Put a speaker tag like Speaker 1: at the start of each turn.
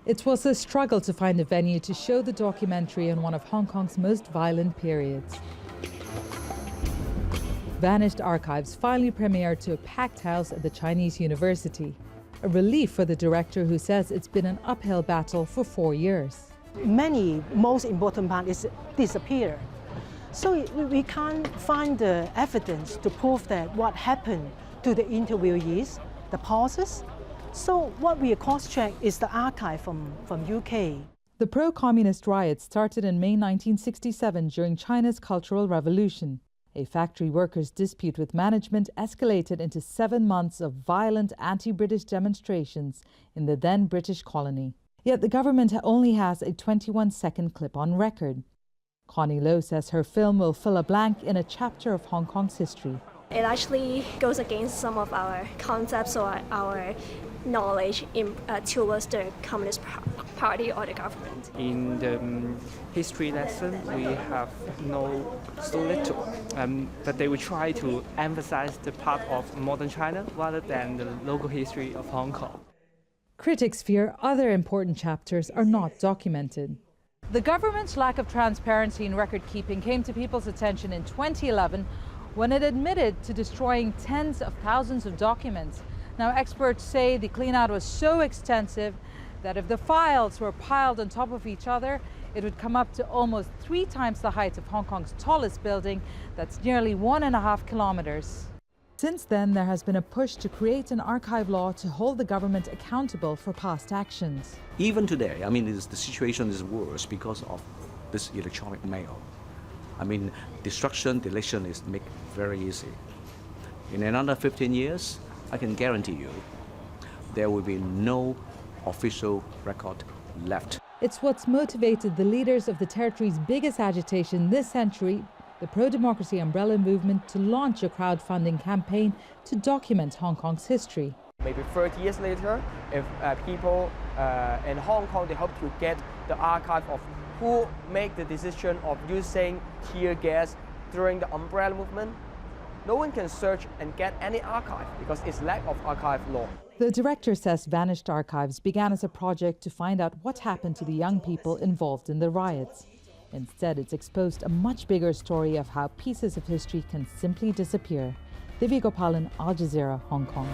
Speaker 1: It was a struggle to find a venue to show the documentary on one of Hong Kong's most violent periods. Vanished Archives finally premiered to a packed house at the Chinese University. A relief for the director, who says it's been an uphill battle for 4 years.
Speaker 2: Many most important part is disappear. So we can't find the evidence to prove that what happened to the interviewees, the pauses. So what we cross-check is the archive from UK.
Speaker 1: The pro-communist riots started in May 1967 during China's Cultural Revolution. A factory workers' dispute with management escalated into 7 months of violent anti-British demonstrations in the then British colony. Yet the government only has a 21-second clip on record. Connie Low says her film will fill a blank in a chapter of Hong Kong's history.
Speaker 3: It actually goes against some of our concepts or our knowledge towards the Communist Party or the government.
Speaker 4: In the history lesson, we have so little, but they will try to emphasize the part of modern China rather than the local history of Hong Kong.
Speaker 1: Critics fear other important chapters are not documented. The government's lack of transparency in record-keeping came to people's attention in 2011 when it admitted to destroying tens of thousands of documents. Now, experts say the clean-out was so extensive that if the files were piled on top of each other, it would come up to almost 3 times the height of Hong Kong's tallest building. That's nearly 1.5 kilometers. Since then, there has been a push to create an archive law to hold the government accountable for past actions.
Speaker 5: Even today, the situation is worse because of this electronic mail. Destruction, deletion is made very easy. In another 15 years, I can guarantee you, there will be no official record left.
Speaker 1: It's what's motivated the leaders of the territory's biggest agitation this century, the pro-democracy umbrella movement, to launch a crowdfunding campaign to document Hong Kong's history.
Speaker 6: Maybe 30 years later, if people in Hong Kong, they hope to get the archive of who made the decision of using tear gas during the umbrella movement, no one can search and get any archive because it's lack of archive law.
Speaker 1: The director says Vanished Archives began as a project to find out what happened to the young people involved in the riots. Instead, it's exposed a much bigger story of how pieces of history can simply disappear. Divya Gopalan, Jazeera, Hong Kong.